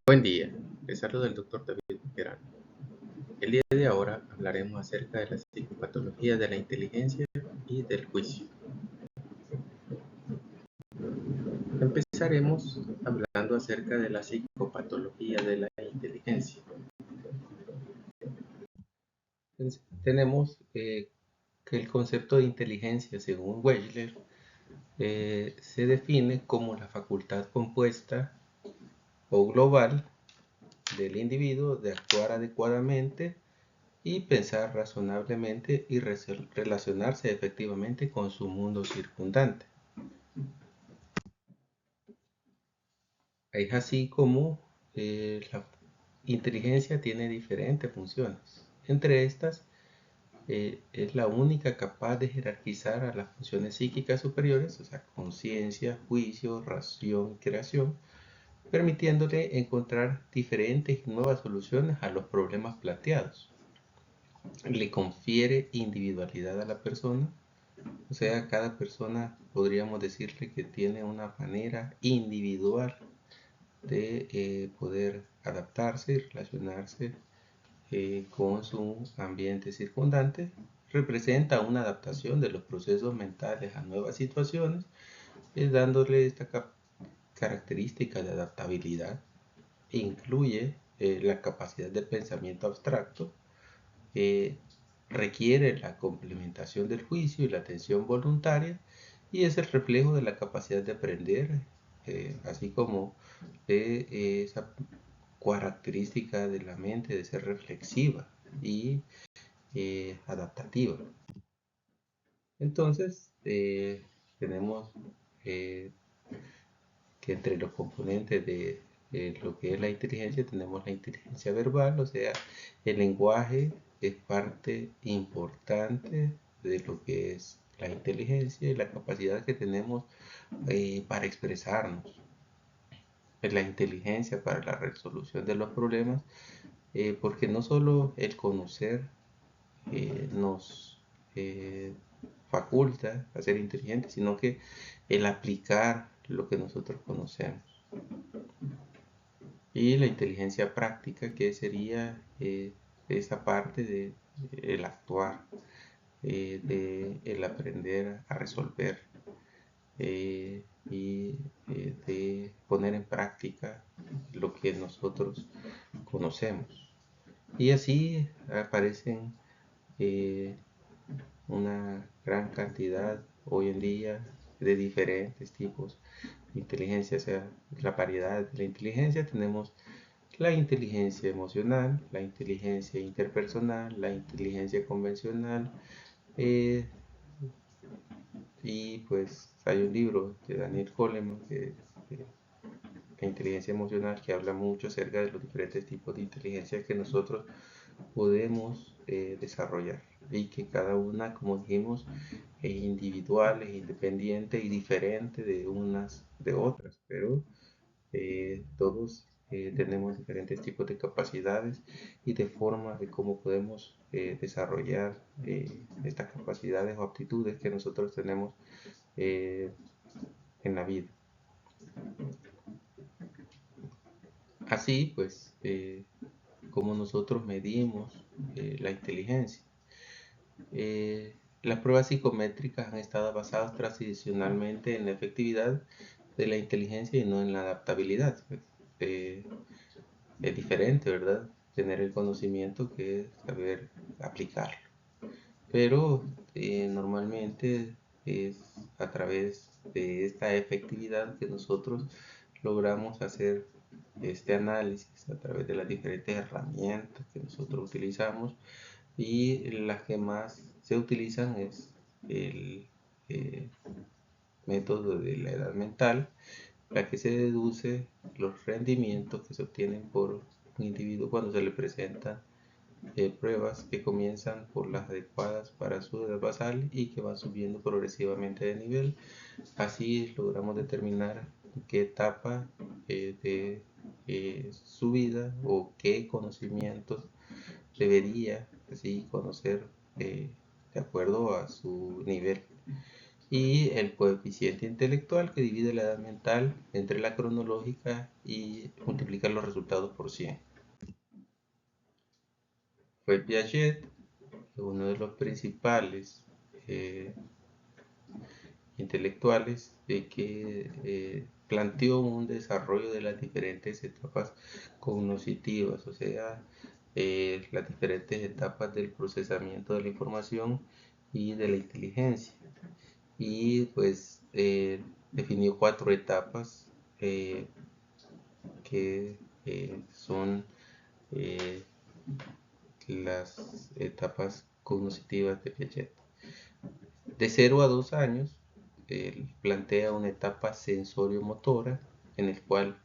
Buen día, les saluda el doctor David Perán. El día de ahora hablaremos acerca de la psicopatología de la inteligencia y del juicio. Empezaremos hablando acerca de la psicopatología de la inteligencia. Tenemos que el concepto de inteligencia, según Wechsler, se define como la facultad compuesta o global del individuo de actuar adecuadamente y pensar razonablemente y relacionarse efectivamente con su mundo circundante. Es así como la inteligencia tiene diferentes funciones. Entre estas, es la única capaz de jerarquizar a las funciones psíquicas superiores, o sea, conciencia, juicio, ración y creación, permitiéndole encontrar diferentes y nuevas soluciones a los problemas planteados. Le confiere individualidad a la persona, o sea, cada persona podríamos decirle que tiene una manera individual de poder adaptarse y relacionarse con su ambiente circundante. Representa una adaptación de los procesos mentales a nuevas situaciones, dándole esta característica de adaptabilidad. Incluye la capacidad de pensamiento abstracto, requiere la complementación del juicio y la atención voluntaria, y es el reflejo de la capacidad de aprender, así como de esa característica de la mente de ser reflexiva y adaptativa. Entonces, tenemos que entre los componentes de lo que es la inteligencia tenemos la inteligencia verbal, o sea, el lenguaje es parte importante de lo que es la inteligencia y la capacidad que tenemos para expresarnos. La inteligencia para la resolución de los problemas, porque no solo el conocer nos faculta a ser inteligentes, sino que el aplicar lo que nosotros conocemos. Y la inteligencia práctica, que sería esa parte de el actuar, de el aprender a resolver y de poner en práctica lo que nosotros conocemos. Y así aparecen una gran cantidad hoy en día de diferentes tipos de inteligencia, o sea, la variedad de la inteligencia. Tenemos la inteligencia emocional, la inteligencia interpersonal, la inteligencia convencional, y pues hay un libro de Daniel Goleman, la inteligencia emocional, que habla mucho acerca de los diferentes tipos de inteligencia que nosotros podemos desarrollar, y que cada una, como dijimos, es individual, es independiente y diferente de unas de otras, pero todos tenemos diferentes tipos de capacidades y de formas de cómo podemos desarrollar estas capacidades o aptitudes que nosotros tenemos en la vida. Así pues, como nosotros medimos la inteligencia. Las pruebas psicométricas han estado basadas tradicionalmente en la efectividad de la inteligencia y no en la adaptabilidad. Es diferente, ¿verdad? Tener el conocimiento que saber aplicarlo. Pero normalmente es a través de esta efectividad que nosotros logramos hacer este análisis a través de las diferentes herramientas que nosotros utilizamos, y las que más se utilizan es el método de la edad mental, la que se deduce los rendimientos que se obtienen por un individuo cuando se le presentan pruebas que comienzan por las adecuadas para su edad basal y que van subiendo progresivamente de nivel. Así logramos determinar qué etapa de su vida o qué conocimientos debería así conocer de acuerdo a su nivel. y el coeficiente intelectual, que divide la edad mental entre la cronológica y multiplica los resultados por 100. Fue Piaget uno de los principales eh, intelectuales de que planteó un desarrollo de las diferentes etapas cognitivas, o sea, las diferentes etapas del procesamiento de la información y de la inteligencia. Y pues definió 4 etapas eh, que son eh, las etapas cognitivas de Piaget. De 0 a 2 años, él plantea una etapa sensorio-motora en el cual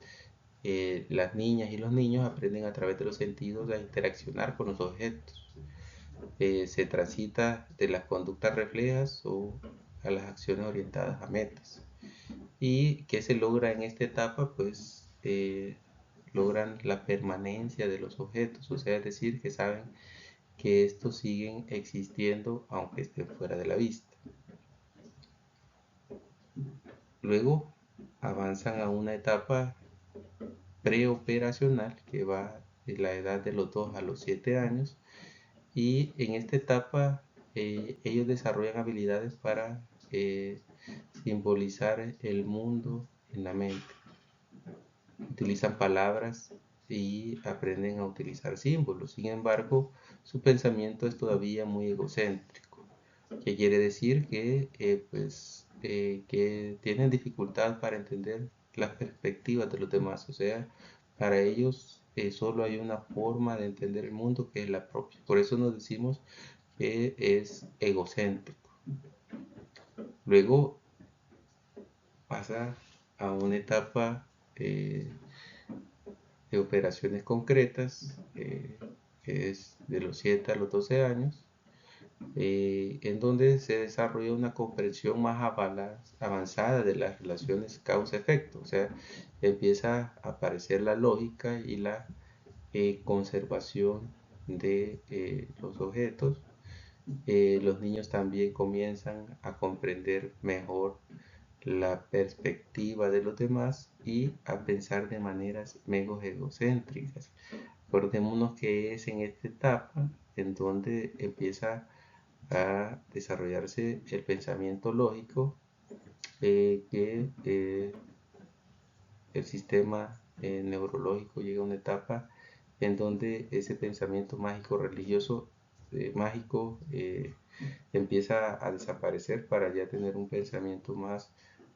las niñas y los niños aprenden a través de los sentidos a interaccionar con los objetos. Se transita de las conductas reflejas o a las acciones orientadas a metas. ¿Y qué se logra en esta etapa? Pues logran la permanencia de los objetos, o sea, es decir, que saben que estos siguen existiendo aunque estén fuera de la vista. Luego avanzan a una etapa preoperacional que va de la edad de los 2 a los 7 años, y en esta etapa ellos desarrollan habilidades para simbolizar el mundo en la mente. Utilizan palabras y aprenden a utilizar símbolos. Sin embargo, su pensamiento es todavía muy egocéntrico, que quiere decir que, que tienen dificultad para entender las perspectivas de los demás. O sea, para ellos solo hay una forma de entender el mundo, que es la propia. Por eso nos decimos que es egocéntrico. Luego pasa a una etapa de operaciones concretas, que es de los 7 a los 12 años, en donde se desarrolla una comprensión más avanzada de las relaciones causa-efecto. O sea, empieza a aparecer la lógica y la conservación de los objetos. Los niños también comienzan a comprender mejor la perspectiva de los demás y a pensar de maneras menos egocéntricas. Acordémonos que es en esta etapa en donde empieza a desarrollarse el pensamiento lógico, que el sistema neurológico llega a una etapa en donde ese pensamiento mágico religioso, mágico, empieza a desaparecer para ya tener un pensamiento más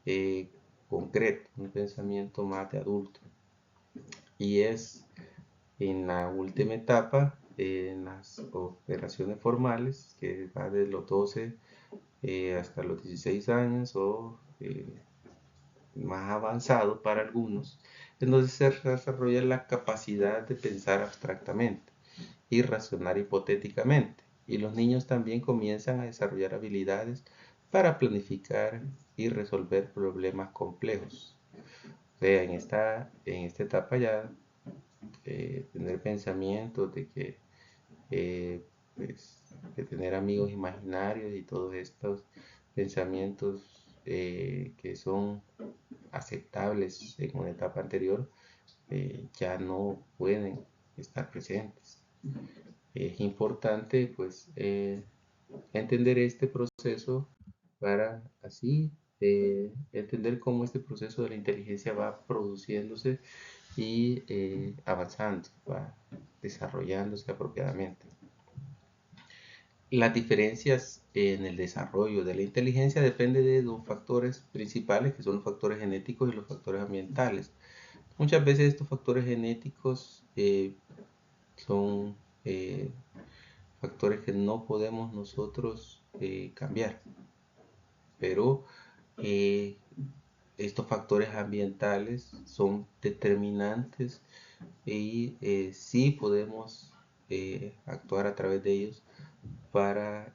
eh, concreto, un pensamiento más de adulto. Y es en la última etapa, en las operaciones formales, que va de los 12 hasta los 16 años o más avanzado para algunos, en donde se desarrolla la capacidad de pensar abstractamente y razonar hipotéticamente. Y los niños también comienzan a desarrollar habilidades para planificar y resolver problemas complejos. O sea, en esta etapa ya tener pensamientos de que pues, de tener amigos imaginarios y todos estos pensamientos que son aceptables en una etapa anterior, ya no pueden estar presentes. Es importante pues entender este proceso para así entender cómo este proceso de la inteligencia va produciéndose y avanzando, va desarrollándose apropiadamente. Las diferencias en el desarrollo de la inteligencia dependen de dos factores principales, que son los factores genéticos y los factores ambientales. Muchas veces estos factores genéticos son factores que no podemos nosotros cambiar, pero eh, estos factores ambientales son determinantes y sí podemos actuar a través de ellos para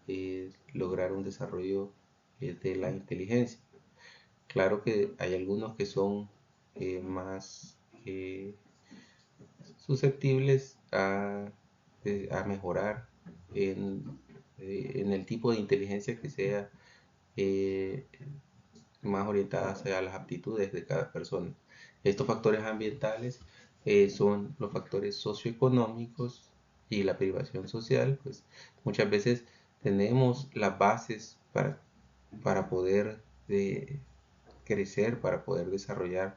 lograr un desarrollo de la inteligencia. Claro que hay algunos que son más susceptibles a mejorar en el tipo de inteligencia que sea eh, más orientadas a las aptitudes de cada persona. Estos factores ambientales son los factores socioeconómicos y la privación social, pues muchas veces tenemos las bases para poder crecer, para poder desarrollar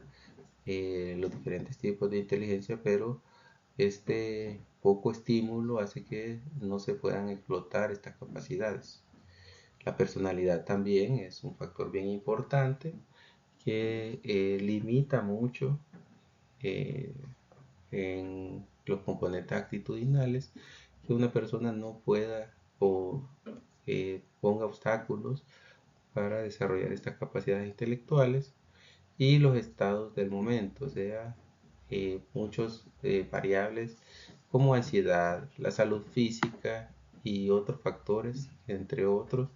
los diferentes tipos de inteligencia, pero este poco estímulo hace que no se puedan explotar estas capacidades. La personalidad también es un factor bien importante que limita mucho eh, en los componentes actitudinales que una persona no pueda o ponga obstáculos para desarrollar estas capacidades intelectuales y los estados del momento, o sea, muchos variables como ansiedad, la salud física y otros factores, entre otros,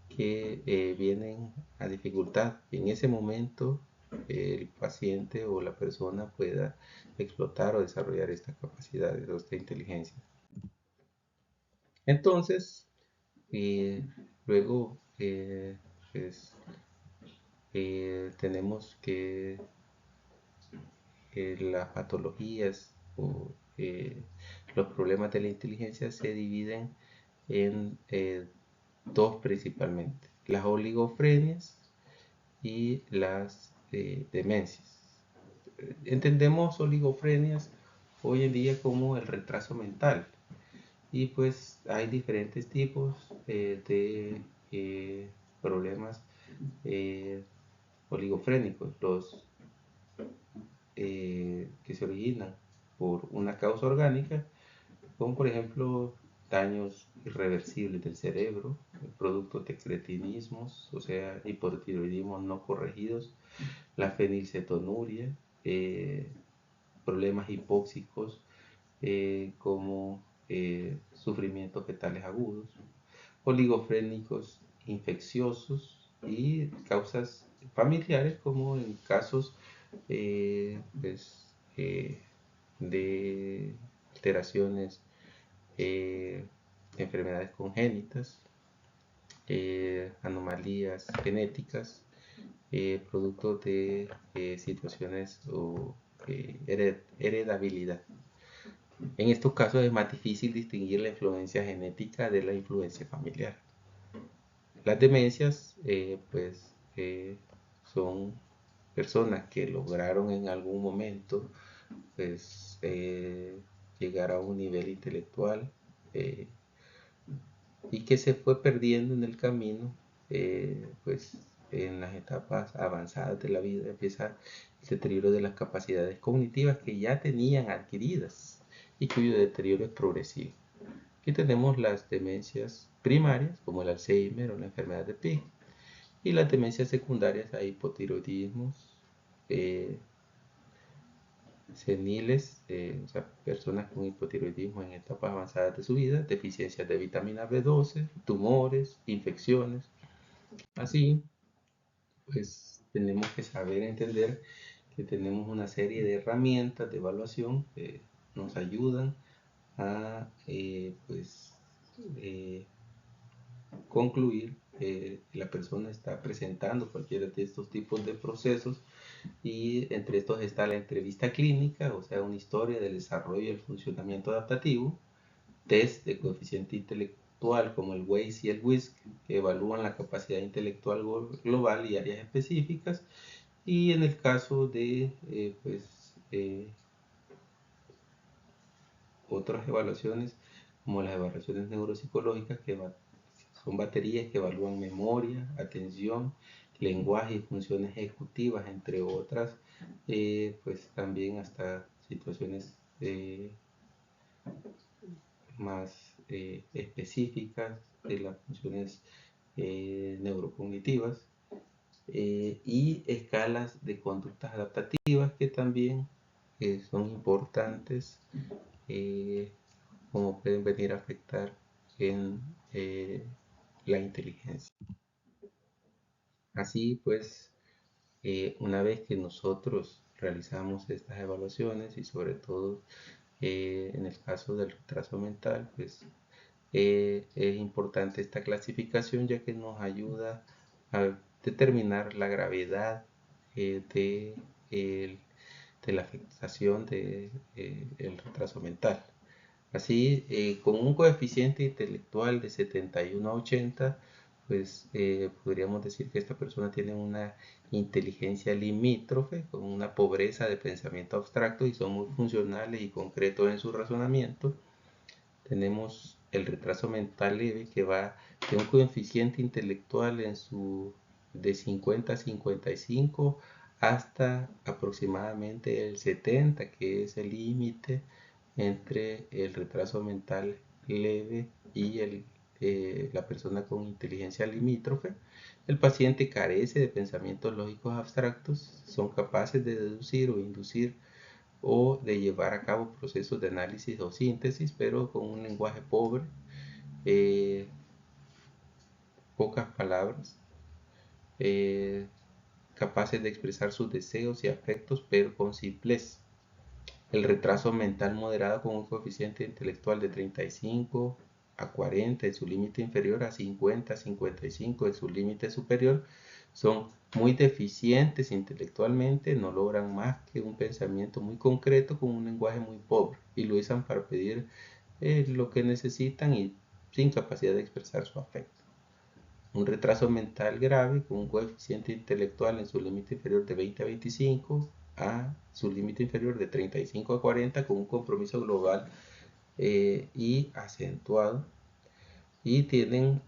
que vienen a dificultar que en ese momento el paciente o la persona pueda explotar o desarrollar estas capacidades o esta inteligencia. Entonces, luego, pues, tenemos que las patologías o los problemas de la inteligencia se dividen en dos principalmente, las oligofrenias y las demencias. Entendemos oligofrenias hoy en día como el retraso mental y pues hay diferentes tipos de problemas eh, oligofrénicos, los que se originan por una causa orgánica, como por ejemplo daños irreversibles del cerebro, productos de cretinismos, o sea, hipotiroidismos no corregidos, la fenilcetonuria, problemas hipóxicos como sufrimientos fetales agudos, oligofrénicos infecciosos y causas familiares como en casos pues, de alteraciones, enfermedades congénitas, anomalías genéticas, producto de situaciones o heredabilidad. En estos casos es más difícil distinguir la influencia genética de la influencia familiar. Las demencias, pues, son personas que lograron en algún momento, pues, llegar a un nivel intelectual eh, y que se fue perdiendo en el camino, pues, en las etapas avanzadas de la vida empieza el deterioro de las capacidades cognitivas que ya tenían adquiridas y cuyo deterioro es progresivo. Aquí tenemos las demencias primarias, como el Alzheimer o la enfermedad de Pick, y las demencias secundarias hay hipotiroidismos eh, seniles, o sea, personas con hipotiroidismo en etapas avanzadas de su vida, deficiencias de vitamina B12, tumores, infecciones. Así, pues tenemos que saber entender que tenemos una serie de herramientas de evaluación que nos ayudan a pues, concluir que la persona está presentando cualquiera de estos tipos de procesos y entre estos está la entrevista clínica, o sea, una historia del desarrollo y el funcionamiento adaptativo, test de coeficiente intelectual como el WAIS y el WISC, que evalúan la capacidad intelectual global y áreas específicas, y en el caso de otras evaluaciones como las evaluaciones neuropsicológicas que son baterías que evalúan memoria, atención, lenguaje y funciones ejecutivas, entre otras, pues también hasta situaciones más específicas de las funciones neurocognitivas y escalas de conductas adaptativas que también son importantes, como pueden venir a afectar en la inteligencia. Así pues, una vez que nosotros realizamos estas evaluaciones y sobre todo en el caso del retraso mental, pues es importante esta clasificación ya que nos ayuda a determinar la gravedad de la afectación del retraso mental. Así, con un coeficiente intelectual de 71 a 80, pues podríamos decir que esta persona tiene una inteligencia limítrofe, con una pobreza de pensamiento abstracto y son muy funcionales y concretos en su razonamiento. Tenemos el retraso mental leve que va de un coeficiente intelectual de 50 a 55 hasta aproximadamente el 70, que es el límite entre el retraso mental leve y la persona con inteligencia limítrofe. El paciente carece de pensamientos lógicos abstractos, son capaces de deducir o inducir o de llevar a cabo procesos de análisis o síntesis, pero con un lenguaje pobre, eh, pocas palabras, eh, capaces de expresar sus deseos y afectos, pero con simplez. El retraso mental moderado con un coeficiente intelectual de 35 a 40 en su límite inferior a 50 a 55 en su límite superior son muy deficientes intelectualmente, no logran más que un pensamiento muy concreto con un lenguaje muy pobre y lo usan para pedir lo que necesitan y sin capacidad de expresar su afecto. Un retraso mental grave con un coeficiente intelectual en su límite inferior de 20 a 25 a su límite inferior de 35 a 40 con un compromiso global y acentuado, y tienen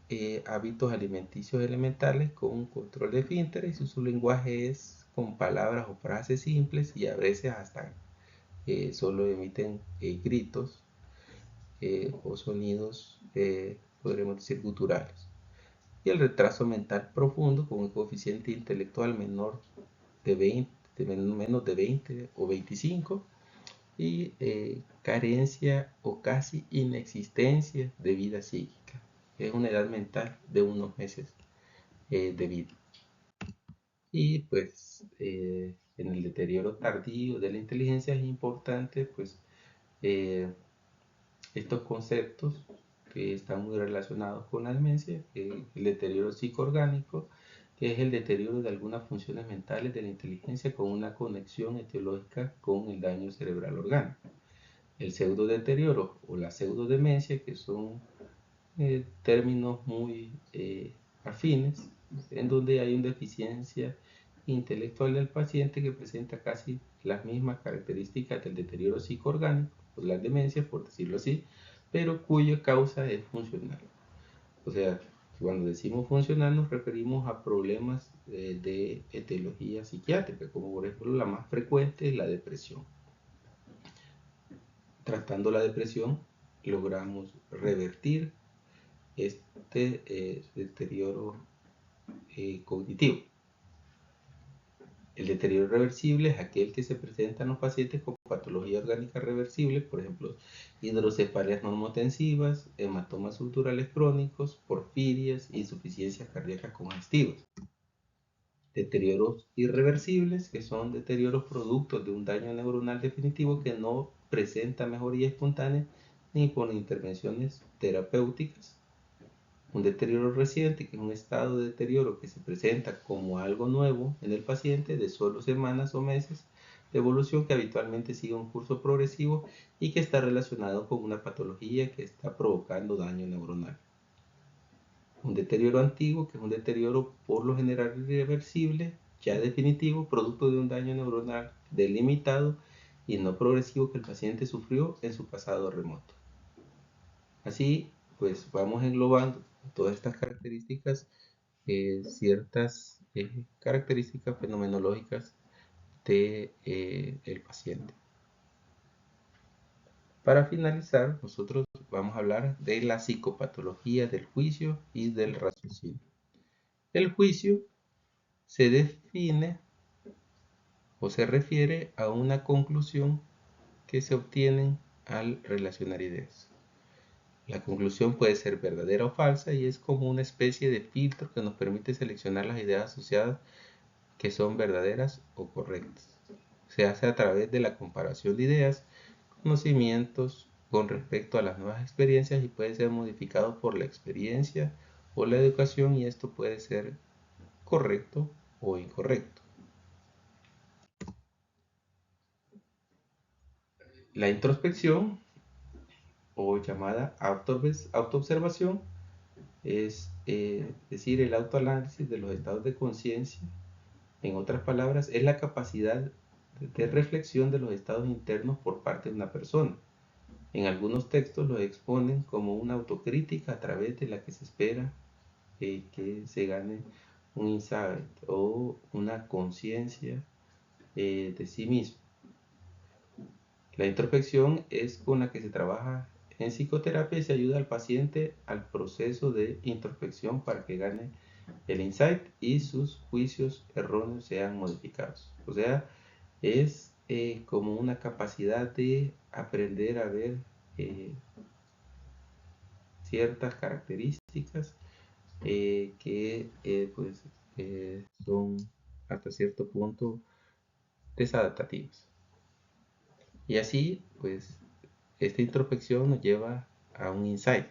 hábitos alimenticios elementales con un control de esfínteres y su lenguaje es con palabras o frases simples y a veces hasta solo emiten gritos o sonidos, podremos decir, guturales. Y el retraso mental profundo con un coeficiente intelectual menor de 20, menos de 20 o 25 y carencia o casi inexistencia de vida psíquica. Es una edad mental de unos meses de vida. Y pues en el deterioro tardío de la inteligencia es importante pues eh, estos conceptos que están muy relacionados con la demencia, el deterioro psicoorgánico, que es el deterioro de algunas funciones mentales de la inteligencia con una conexión etiológica con el daño cerebral orgánico. El pseudodeterioro o la pseudodemencia, que son términos muy afines, en donde hay una deficiencia intelectual del paciente que presenta casi las mismas características del deterioro psicoorgánico, o la demencia, por decirlo así, pero cuya causa es funcional. O sea, cuando decimos funcional nos referimos a problemas de etiología psiquiátrica, como por ejemplo la más frecuente es la depresión. Tratando la depresión logramos revertir este deterioro cognitivo. El deterioro reversible es aquel que se presenta en los pacientes con patología orgánica reversible, por ejemplo, hidrocefalias normotensivas, hematomas subdurales crónicos, porfirias, insuficiencias cardíacas congestivas. Deterioros irreversibles, que son deterioros productos de un daño neuronal definitivo que no presenta mejoría espontánea ni con intervenciones terapéuticas. Un deterioro reciente, que es un estado de deterioro que se presenta como algo nuevo en el paciente de solo semanas o meses de evolución, que habitualmente sigue un curso progresivo y que está relacionado con una patología que está provocando daño neuronal. Un deterioro antiguo, que es un deterioro por lo general irreversible, ya definitivo, producto de un daño neuronal delimitado y no progresivo que el paciente sufrió en su pasado remoto. Así, pues vamos englobando todas estas características, ciertas características fenomenológicas de el paciente. Para finalizar, nosotros vamos a hablar de la psicopatología del juicio y del raciocinio. El juicio se define o se refiere a una conclusión que se obtiene al relacionar ideas. La conclusión puede ser verdadera o falsa y es como una especie de filtro que nos permite seleccionar las ideas asociadas que son verdaderas o correctas. Se hace a través de la comparación de ideas, conocimientos con respecto a las nuevas experiencias y puede ser modificado por la experiencia o la educación, y esto puede ser correcto o incorrecto. La introspección, o llamada autoobservación, es decir, el autoanálisis de los estados de conciencia. En otras palabras, es la capacidad de reflexión de los estados internos por parte de una persona. En algunos textos lo exponen como una autocrítica a través de la que se espera que se gane un insight o una conciencia de sí mismo. La introspección es con la que se trabaja en psicoterapia y se ayuda al paciente al proceso de introspección para que gane el insight y sus juicios erróneos sean modificados. O sea, es como una capacidad de aprender a ver ciertas características que pues, son hasta cierto punto desadaptativas. Y así, pues, esta introspección nos lleva a un insight.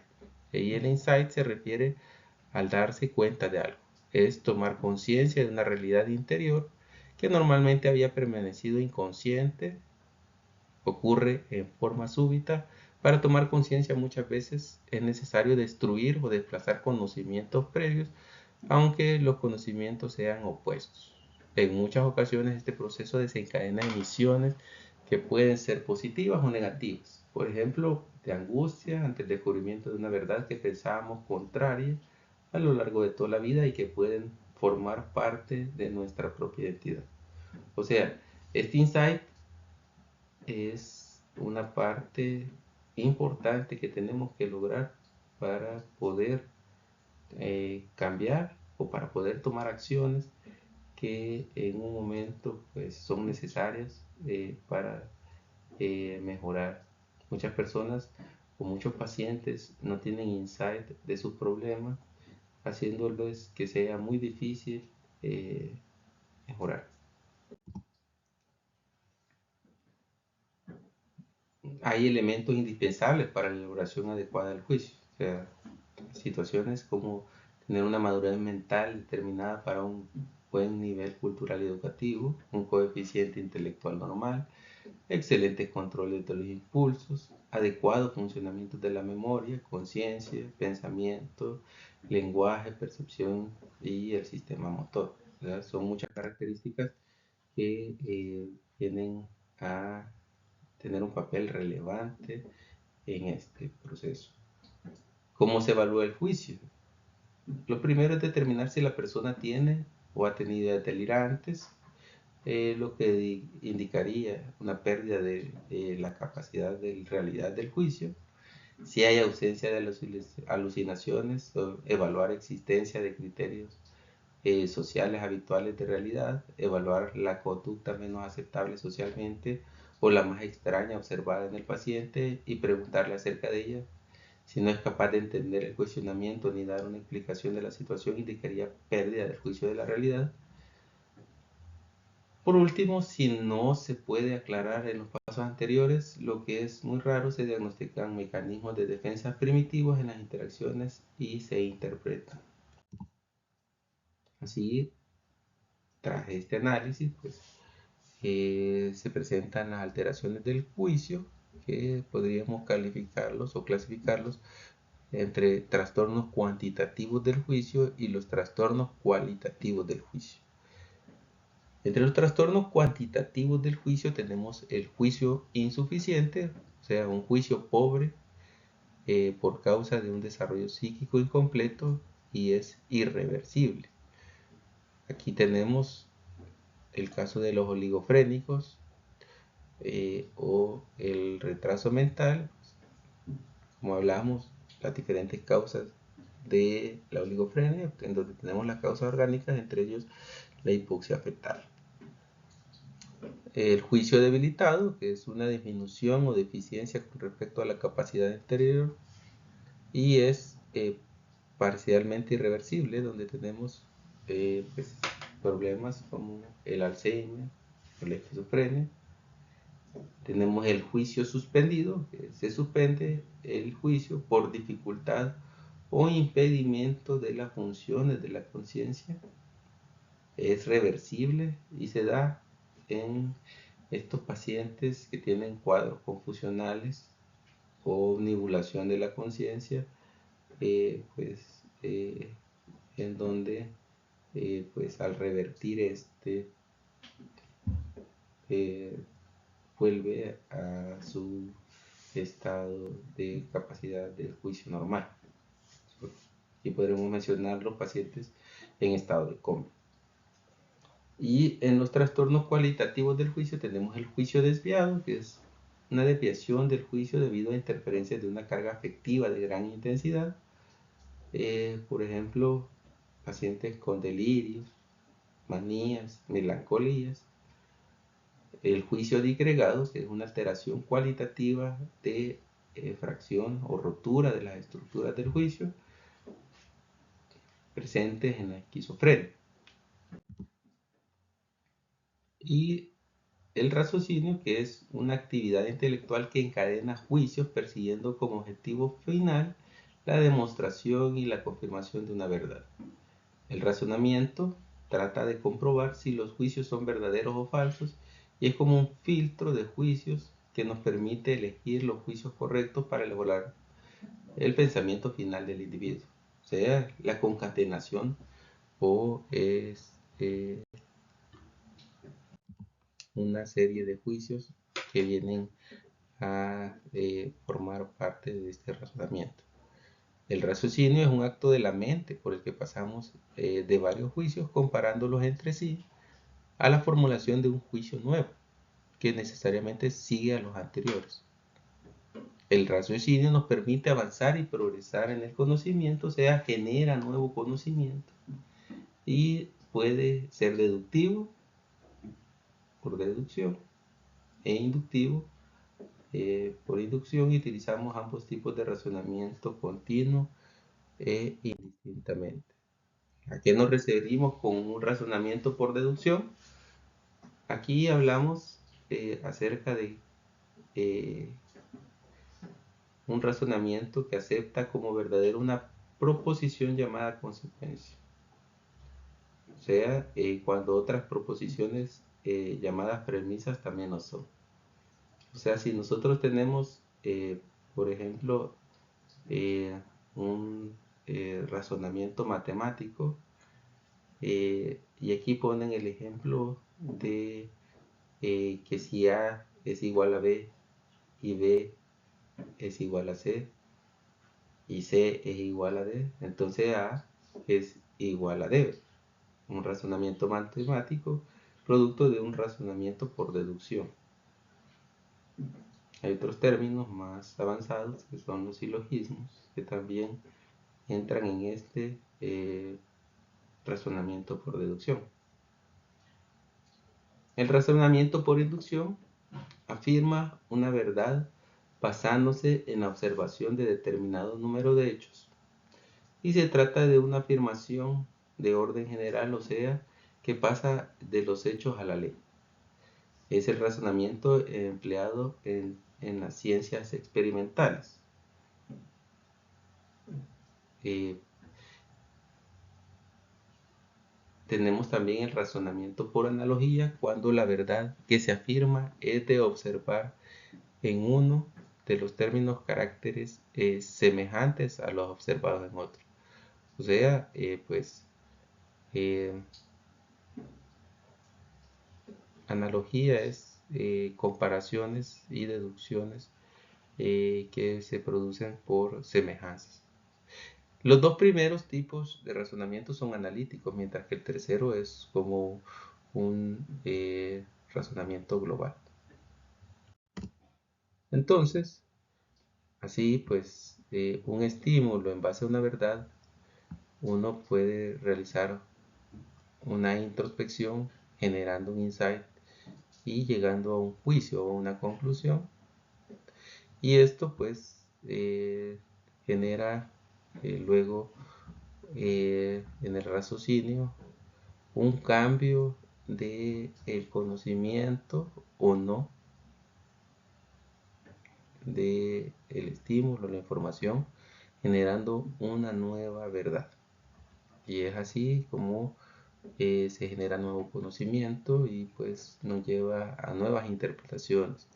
Y el insight se refiere al darse cuenta de algo. Es tomar conciencia de una realidad interior que normalmente había permanecido inconsciente. Ocurre en forma súbita. Para tomar conciencia muchas veces es necesario destruir o desplazar conocimientos previos, aunque los conocimientos sean opuestos. En muchas ocasiones este proceso desencadena emisiones que pueden ser positivas o negativas. Por ejemplo, de angustia ante el descubrimiento de una verdad que pensábamos contraria a lo largo de toda la vida y que pueden formar parte de nuestra propia identidad. O sea, este insight es una parte importante que tenemos que lograr para poder cambiar o para poder tomar acciones que en un momento pues, son necesarias para mejorar. Muchas personas o muchos pacientes no tienen insight de sus problemas, haciéndoles que sea muy difícil mejorar. Hay elementos indispensables para la elaboración adecuada del juicio. O sea, situaciones como tener una madurez mental determinada para un buen nivel cultural y educativo, un coeficiente intelectual normal, excelentes controles de los impulsos, adecuado funcionamiento de la memoria, conciencia, pensamiento, lenguaje, percepción y el sistema motor. ¿Verdad? Son muchas características que vienen a tener un papel relevante en este proceso. ¿Cómo se evalúa el juicio? Lo primero es determinar si la persona tiene o ha tenido ideas delirantes, lo que indicaría una pérdida de la capacidad de realidad del juicio. Si hay ausencia de alucinaciones, evaluar existencia de criterios sociales habituales de realidad, evaluar la conducta menos aceptable socialmente o la más extraña observada en el paciente y preguntarle acerca de ella. Si no es capaz de entender el cuestionamiento ni dar una explicación de la situación, indicaría pérdida del juicio de la realidad. Por último, si no se puede aclarar en los pasos anteriores, lo que es muy raro, se diagnostican mecanismos de defensa primitivos en las interacciones y se interpretan. Así, tras este análisis, pues, se presentan las alteraciones del juicio, que podríamos calificarlos o clasificarlos entre trastornos cuantitativos del juicio y los trastornos cualitativos del juicio. Entre los trastornos cuantitativos del juicio tenemos el juicio insuficiente, o sea, un juicio pobre por causa de un desarrollo psíquico incompleto y es irreversible. Aquí tenemos el caso de los oligofrénicos o el retraso mental, como hablamos, las diferentes causas de la oligofrenia, en donde tenemos las causas orgánicas, entre ellos la hipoxia fetal. El juicio debilitado, que es una disminución o deficiencia con respecto a la capacidad interior, y es parcialmente irreversible, donde tenemos pues, problemas como el Alzheimer o la esquizofrenia. Tenemos el juicio suspendido, que se suspende el juicio por dificultad o impedimento de las funciones de la conciencia. es reversible y se da en estos pacientes que tienen cuadros confusionales o omnibulación de la conciencia, en donde pues al revertir eh, vuelve a su estado de capacidad del juicio normal. Y podremos mencionar los pacientes en estado de coma. Y en los trastornos cualitativos del juicio tenemos el juicio desviado, que es una desviación del juicio debido a interferencias de una carga afectiva de gran intensidad. Por ejemplo, pacientes con delirios, manías, melancolías. El juicio disgregado, que es una alteración cualitativa de fracción o rotura de las estructuras del juicio presentes en la esquizofrenia. Y el raciocinio, que es una actividad intelectual que encadena juicios persiguiendo como objetivo final la demostración y la confirmación de una verdad. El razonamiento trata de comprobar si los juicios son verdaderos o falsos y es como un filtro de juicios que nos permite elegir los juicios correctos para elaborar el pensamiento final del individuo. O sea, la concatenación o es una serie de juicios que vienen a formar parte de este razonamiento. El raciocinio es un acto de la mente por el que pasamos de varios juicios comparándolos entre sí a la formulación de un juicio nuevo que necesariamente sigue a los anteriores. El raciocinio nos permite avanzar y progresar en el conocimiento, o sea, genera nuevo conocimiento y puede ser deductivo por deducción e inductivo por inducción, y utilizamos ambos tipos de razonamiento continuo e indistintamente. ¿A qué nos referimos con un razonamiento por deducción? Aquí hablamos acerca de un razonamiento que acepta como verdadero una proposición llamada consecuencia. O sea, cuando otras proposiciones llamadas premisas también lo son. O sea, si nosotros tenemos, por ejemplo, un razonamiento matemático, y aquí ponen el ejemplo de que si A es igual a B y B es igual a C y C es igual a D, entonces A es igual a D. Un razonamiento matemático producto de un razonamiento por deducción. Hay otros términos más avanzados que son los silogismos, que también entran en este razonamiento por deducción. El razonamiento por inducción afirma una verdad basándose en la observación de determinado número de hechos, y se trata de una afirmación de orden general, o sea, que pasa de los hechos a la ley. Es el razonamiento empleado en las ciencias experimentales. Tenemos también el razonamiento por analogía, cuando la verdad que se afirma es de observar en uno de los términos caracteres semejantes a los observados en otro. O sea, analogía es comparaciones y deducciones que se producen por semejanzas. Los dos primeros tipos de razonamiento son analíticos, mientras que el tercero es como un razonamiento global. Entonces, así pues, un estímulo en base a una verdad, uno puede realizar una introspección generando un insight y llegando a un juicio o una conclusión. Y esto pues genera luego en el raciocinio un cambio de el conocimiento o no de el estímulo, la información, generando una nueva verdad. Y es así como se genera nuevo conocimiento y pues nos lleva a nuevas interpretaciones,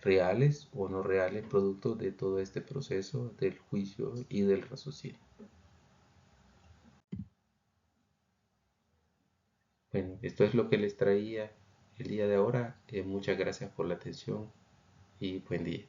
reales o no reales, producto de todo este proceso del juicio y del raciocinio. Bueno, esto es lo que les traía el día de ahora. Muchas gracias por la atención y buen día.